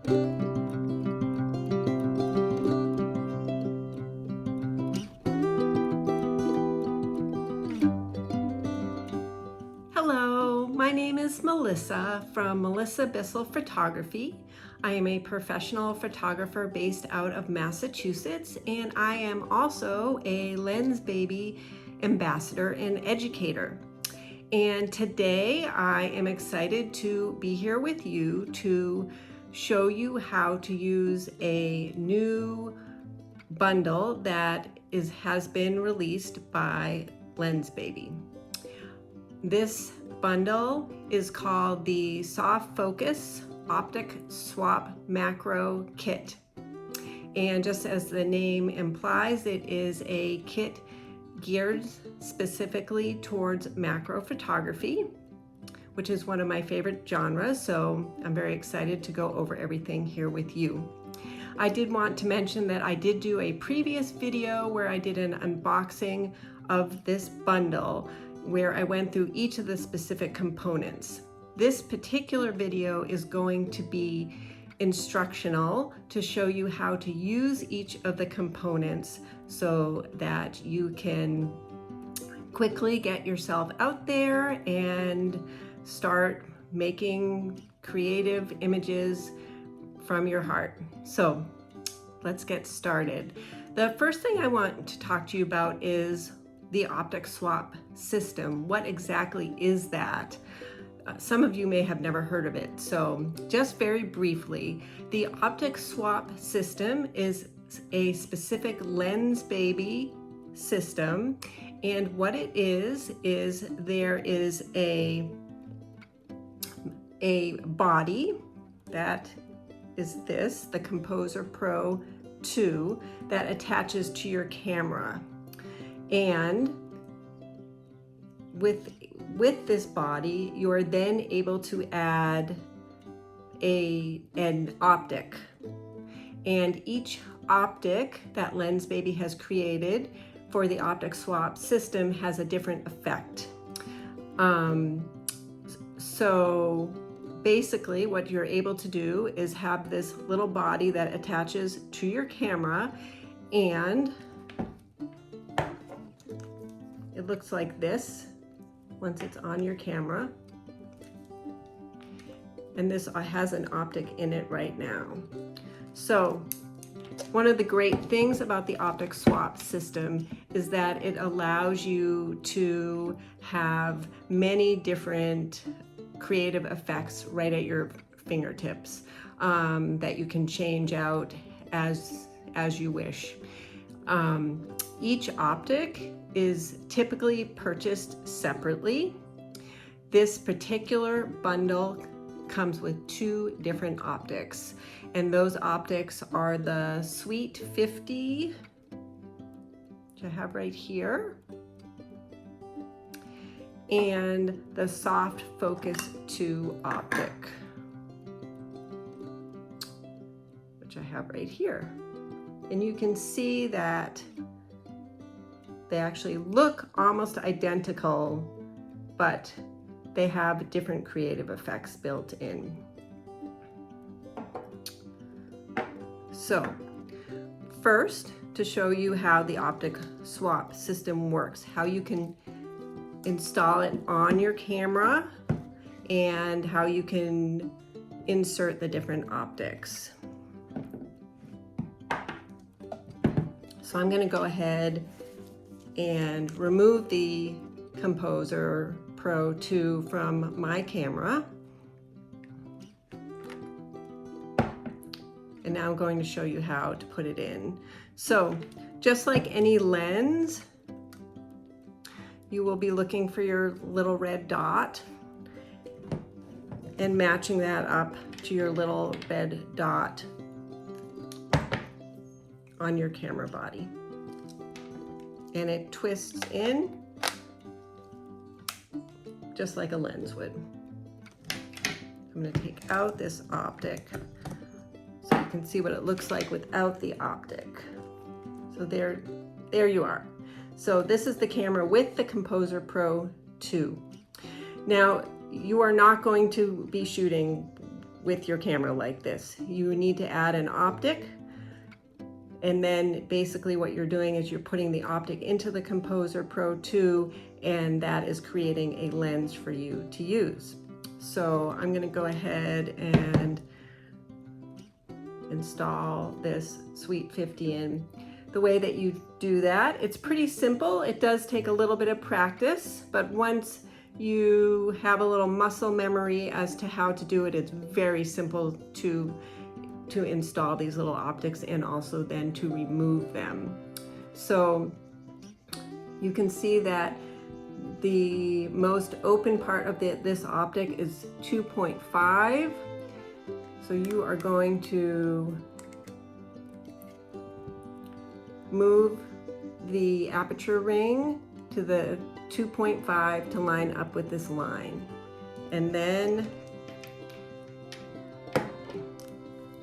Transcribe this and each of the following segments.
Hello, my name is Melissa from Melissa Bissell Photography. I am a professional photographer based out of Massachusetts, and I am also a Lensbaby ambassador and educator. And today I am excited to be here with you to show you how to use a new bundle that has been released by Lensbaby. This bundle is called the Soft Focus Optic Swap Macro Kit. And just as the name implies, it is a kit geared specifically towards macro photography, which is one of my favorite genres. So I'm very excited to go over everything here with you. I did want to mention that I did do a previous video where I did an unboxing of this bundle, where I went through each of the specific components. This particular video is going to be instructional to show you how to use each of the components so that you can quickly get yourself out there and start making creative images from your heart. So let's get started. The first thing I want to talk to you about is the Optic Swap system. What exactly is that? Some of you may have never heard of it. So just very briefly, the Optic Swap system is a specific Lensbaby system. And what it is there is a body that is this, the Composer Pro 2, that attaches to your camera. And with this body, you are then able to add an optic. And each optic that Lensbaby has created for the Optic Swap system has a different effect. So basically what you're able to do is have this little body that attaches to your camera, and it looks like this once it's on your camera. And this has an optic in it right now. So one of the great things about the Optic Swap system is that it allows you to have many different creative effects right at your fingertips that you can change out as you wish. Each optic is typically purchased separately. This particular bundle comes with two different optics, and those optics are the Sweet 50, which I have right here, and the Soft Focus 2 optic, which I have right here. And you can see that they actually look almost identical, but they have different creative effects built in. So first, to show you how the Optic Swap system works, how you can install it on your camera, and how you can insert the different optics. So I'm going to go ahead and remove the Composer Pro 2 from my camera. And now I'm going to show you how to put it in. So just like any lens, you will be looking for your little red dot and matching that up to your little red dot on your camera body. And it twists in just like a lens would. I'm going to take out this optic so you can see what it looks like without the optic. So there you are. So this is the camera with the Composer Pro 2. Now, you are not going to be shooting with your camera like this. You need to add an optic, and then basically what you're doing is you're putting the optic into the Composer Pro 2, and that is creating a lens for you to use. So I'm going to go ahead and install this Sweet 50 in. The way that you do that, it's pretty simple. It does take a little bit of practice, but once you have a little muscle memory as to how to do it, it's very simple to install these little optics and also then to remove them. So you can see that the most open part of this optic is 2.5. So you are going to move the aperture ring to the 2.5 to line up with this line. And then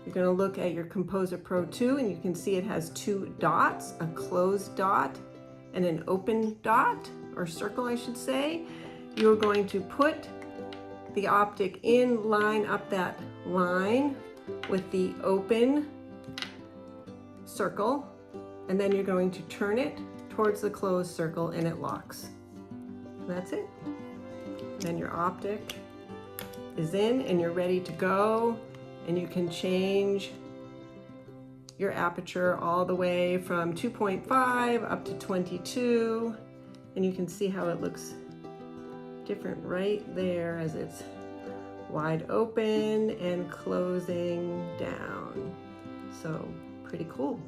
you're going to look at your Composer Pro 2, and you can see it has two dots, a closed dot and an open dot, or circle I should say. You're going to put the optic in, line up that line with the open circle, and then you're going to turn it towards the closed circle and it locks. That's it. Then your optic is in and you're ready to go, and you can change your aperture all the way from 2.5 up to 22, and you can see how it looks different right there as it's wide open and closing down. So pretty cool.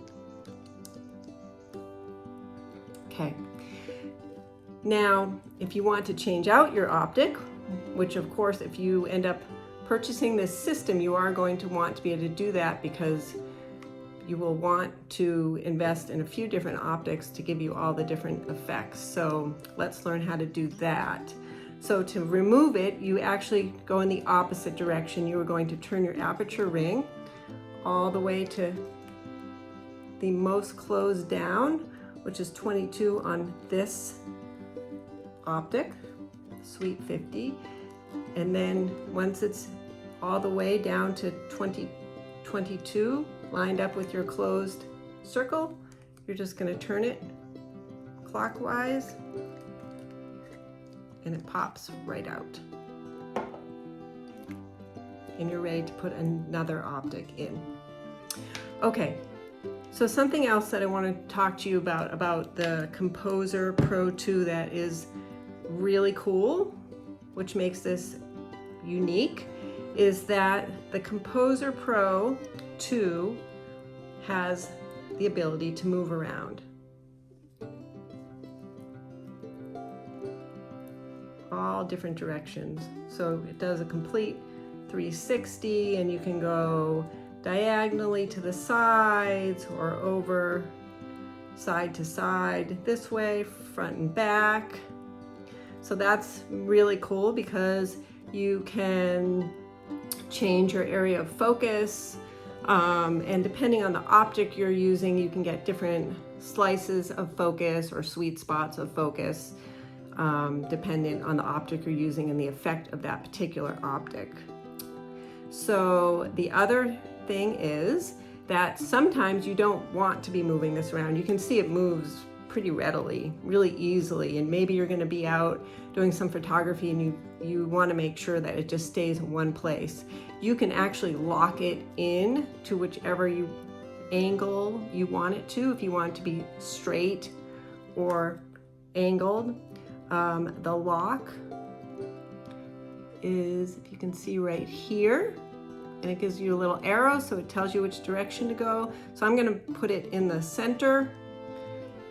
Okay. Now, if you want to change out your optic, which of course, if you end up purchasing this system, you are going to want to be able to do that, because you will want to invest in a few different optics to give you all the different effects. So let's learn how to do that. So to remove it, you actually go in the opposite direction. You are going to turn your aperture ring all the way to the most closed down, which is 22 on this optic, Sweet 50. And then once it's all the way down to 22, lined up with your closed circle, you're just going to turn it clockwise, and it pops right out. And you're ready to put another optic in. Okay, so something else that I want to talk to you about the Composer Pro 2 that is really cool, which makes this unique, is that the Composer Pro 2 has the ability to move around. All different directions. So it does a complete 360, and you can go diagonally to the sides or over side to side, this way, front and back. So that's really cool because you can change your area of focus, and depending on the optic you're using, you can get different slices of focus or sweet spots of focus, depending on the optic you're using and the effect of that particular optic. So the other thing is that sometimes you don't want to be moving this around. You can see it moves pretty readily, really easily, and maybe you're going to be out doing some photography and you want to make sure that it just stays in one place. You can actually lock it in to whichever angle you want it to, if you want it to be straight or angled. The lock is, if you can see right here, and it gives you a little arrow, so it tells you which direction to go. So I'm going to put it in the center,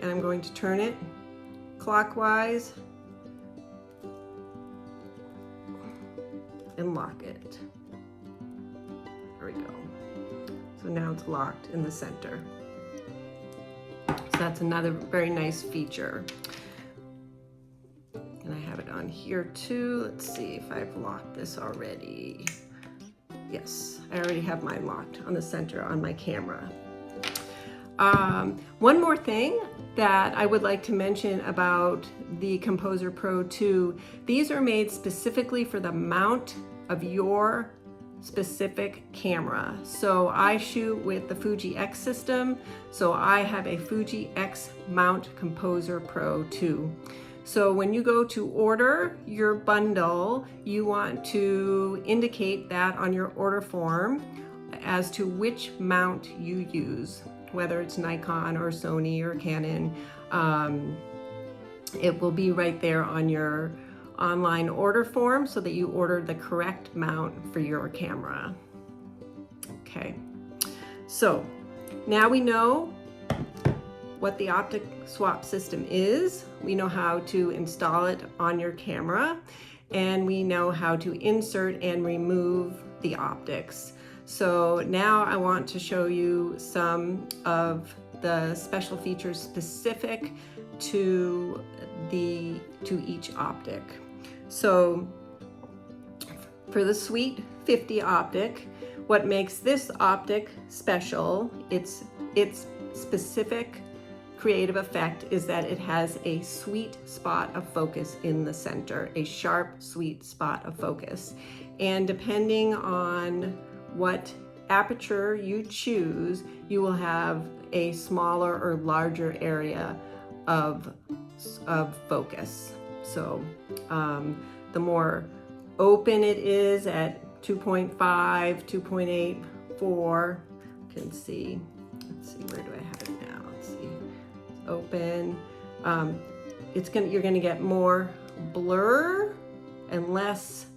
and I'm going to turn it clockwise and lock it. There we go. So now it's locked in the center. So that's another very nice feature. And I have it on here too. Let's see if I've locked this already. Yes, I already have mine locked on the center on my camera. One more thing that I would like to mention about the Composer Pro 2, these are made specifically for the mount of your specific camera. So I shoot with the Fuji X system, so I have a Fuji X Mount Composer Pro 2. So when you go to order your bundle, you want to indicate that on your order form as to which mount you use, whether it's Nikon or Sony or Canon. It will be right there on your online order form so that you order the correct mount for your camera. Okay, so now we know what the optic swap system is, we know how to install it on your camera, and we know how to insert and remove the optics. So now I want to show you some of the special features specific to each optic. So for the Sweet 50 optic, what makes this optic special, its specific creative effect is that it has a sweet spot of focus in the center, a sharp, sweet spot of focus. And depending on what aperture you choose, you will have a smaller or larger area of focus. So the more open it is at 2.5, 2.8, 4, you can see, let's see, where do I have it now? Let's see, it's open. You're gonna get more blur and less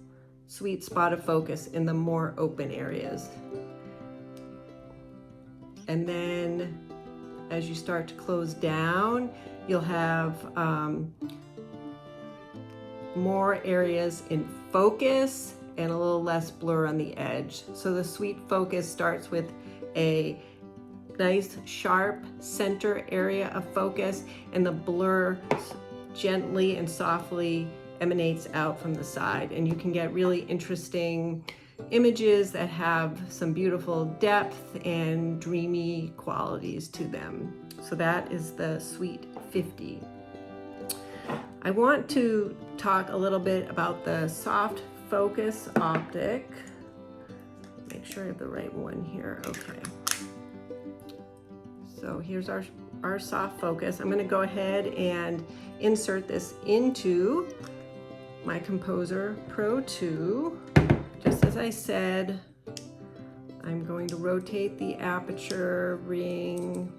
sweet spot of focus in the more open areas. And then as you start to close down, you'll have more areas in focus and a little less blur on the edge. So the sweet focus starts with a nice sharp center area of focus, and the blur gently and softly emanates out from the side, and you can get really interesting images that have some beautiful depth and dreamy qualities to them. So that is the Sweet 50. I want to talk a little bit about the soft focus optic. Make sure I have the right one here. Okay. So here's our soft focus. I'm going to go ahead and insert this into my Composer Pro 2. Just as I said, I'm going to rotate the aperture ring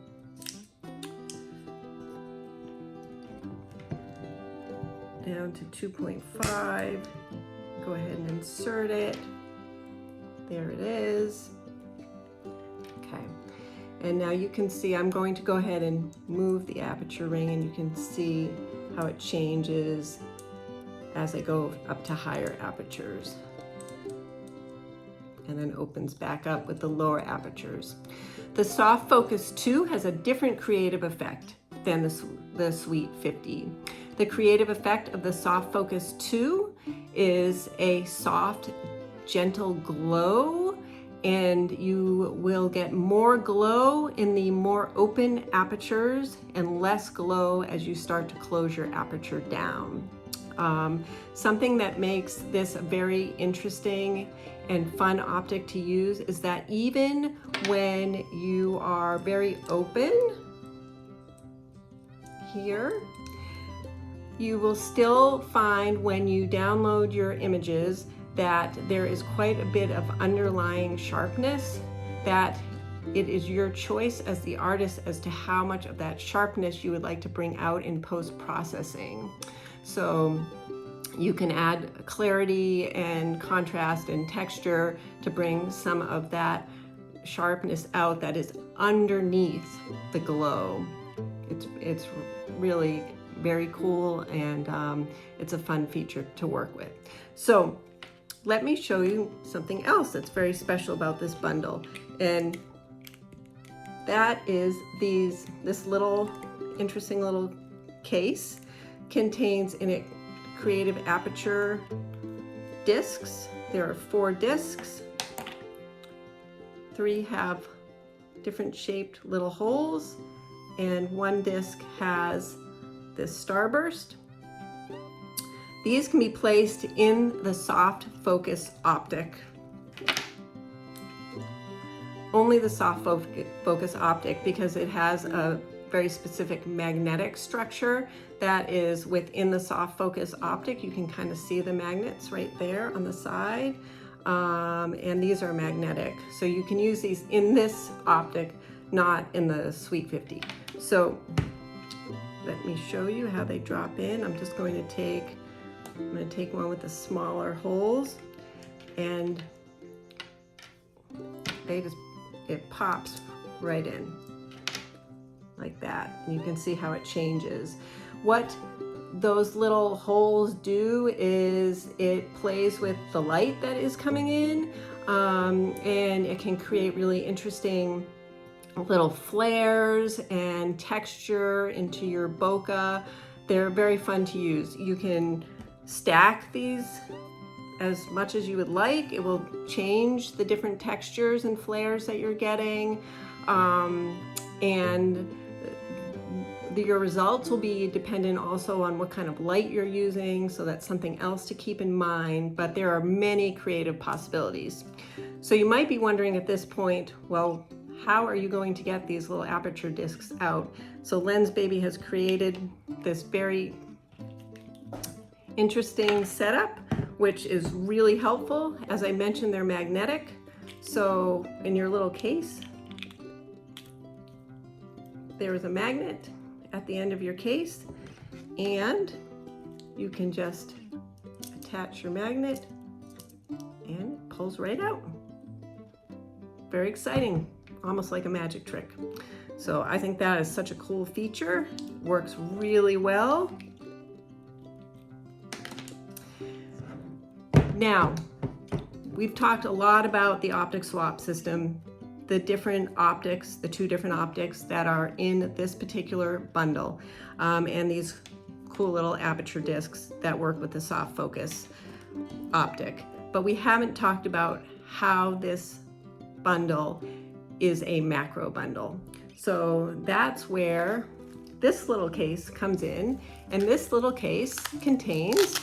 down to 2.5. Go ahead and insert it. There it is. Okay. And now you can see I'm going to go ahead and move the aperture ring, and you can see how it changes as I go up to higher apertures, and then opens back up with the lower apertures. The Soft Focus 2 has a different creative effect than the Sweet 50. The creative effect of the Soft Focus 2 is a soft, gentle glow, and you will get more glow in the more open apertures and less glow as you start to close your aperture down. Something that makes this a very interesting and fun optic to use is that even when you are very open here, you will still find when you download your images that there is quite a bit of underlying sharpness, that it is your choice as the artist as to how much of that sharpness you would like to bring out in post-processing. So you can add clarity and contrast and texture to bring some of that sharpness out that is underneath the glow. It's really very cool, and it's a fun feature to work with. So let me show you something else that's very special about this bundle, and that is this little interesting little case contains in it Creative Aperture discs. There are 4 discs. 3 have different shaped little holes, and 1 disc has this starburst. These can be placed in the soft focus optic. only the soft focus optic, because it has a very specific magnetic structure that is within the soft focus optic. You can kind of see the magnets right there on the side. And these are magnetic. So you can use these in this optic, not in the Sweet 50. So let me show you how they drop in. I'm going to take one with the smaller holes, and it pops right in like that. And you can see how it changes. What those little holes do is it plays with the light that is coming in, and it can create really interesting little flares and texture into your bokeh. They're very fun to use. You can stack these as much as you would like. It will change the different textures and flares that you're getting, and your results will be dependent also on what kind of light you're using, so that's something else to keep in mind, but there are many creative possibilities. So you might be wondering at this point, well, how are you going to get these little aperture discs out? So Lensbaby has created this very interesting setup, which is really helpful. As I mentioned, they're magnetic. So in your little case, there is a magnet at the end of your case, and you can just attach your magnet and it pulls right out. Very exciting, almost like a magic trick. So I think that is such a cool feature. Works really well. Now, we've talked a lot about the optic swap system, the different optics, the two different optics that are in this particular bundle, and these cool little aperture discs that work with the soft focus optic. But we haven't talked about how this bundle is a macro bundle. So that's where this little case comes in, and this little case contains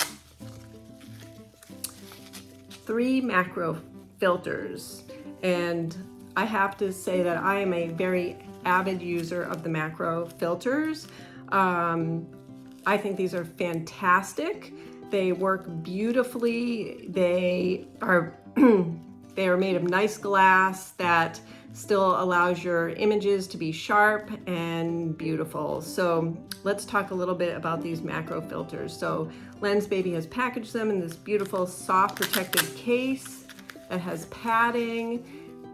3 macro filters. And I have to say that I am a very avid user of the macro filters. I think these are fantastic. They work beautifully. They are they are made of nice glass that still allows your images to be sharp and beautiful. So let's talk a little bit about these macro filters. So Lensbaby has packaged them in this beautiful soft protective case that has padding.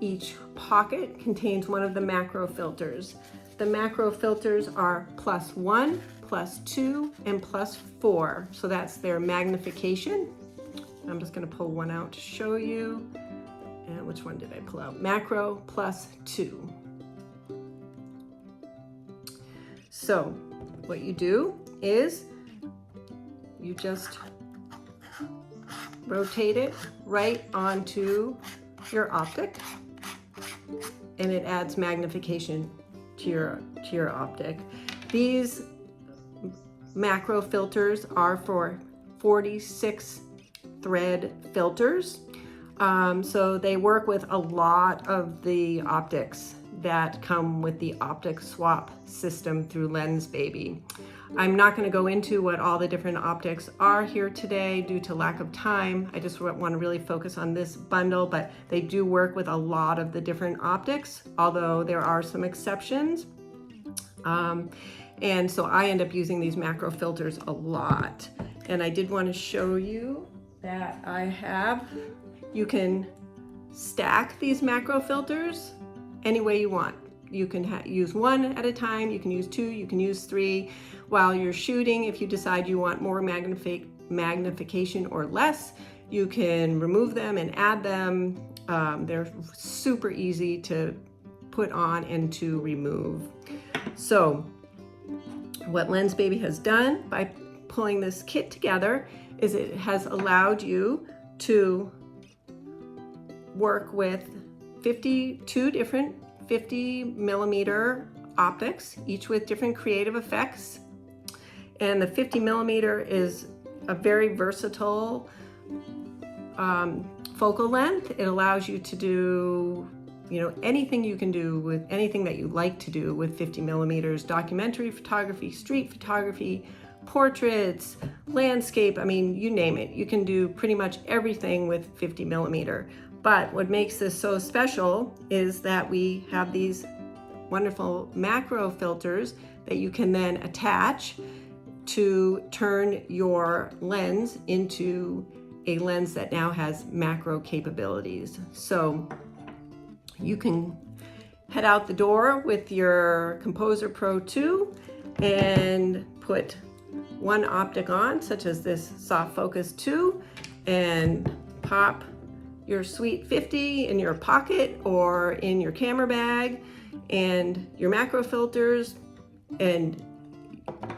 Each pocket contains one of the macro filters. The macro filters are +1, +2, and +4. So that's their magnification. I'm just going to pull one out to show you. And which one did I pull out? Macro +2. So what you do is you just rotate it right onto your optic, and it adds magnification to your optic. These macro filters are for 46 thread filters. So they work with a lot of the optics that come with the optic swap system through Lensbaby. I'm not going to go into what all the different optics are here today due to lack of time. I just want to really focus on this bundle, but they do work with a lot of the different optics, although there are some exceptions. And so I end up using these macro filters a lot. And I did want to show you that you can stack these macro filters any way you want. You can use one at a time, you can use 2, you can use 3. While you're shooting, if you decide you want more magnification or less, you can remove them and add them. They're super easy to put on and to remove. So what Lensbaby has done by pulling this kit together is it has allowed you to work with 52 different 50mm optics, each with different creative effects. And the 50mm is a very versatile focal length. It allows you to do anything you can do with anything that you like to do with 50 millimeters, documentary photography, street photography, portraits, landscape, you name it. You can do pretty much everything with 50 millimeter. But what makes this so special is that we have these wonderful macro filters that you can then attach to turn your lens into a lens that now has macro capabilities. So you can head out the door with your Composer Pro 2 and put one optic on, such as this soft focus 2, and pop your sweet 50 in your pocket or in your camera bag, and your macro filters, and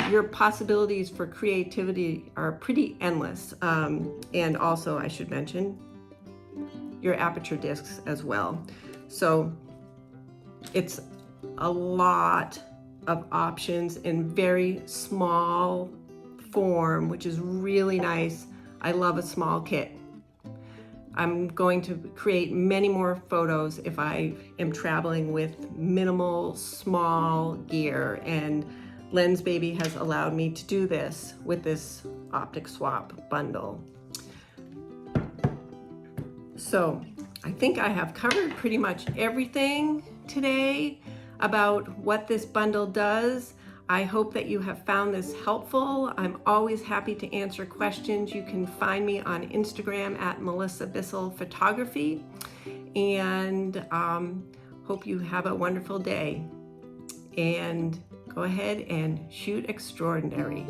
your possibilities for creativity are pretty endless. And also, I should mention, your Aperture Discs as well. So it's a lot of options in very small form, which is really nice. I love a small kit. I'm going to create many more photos if I am traveling with minimal, small gear, and Lensbaby has allowed me to do this with this Optic Swap bundle. So I think I have covered pretty much everything today about what this bundle does. I hope that you have found this helpful. I'm always happy to answer questions. You can find me on Instagram at Melissa Bissell Photography, and hope you have a wonderful day. And go ahead and shoot extraordinary.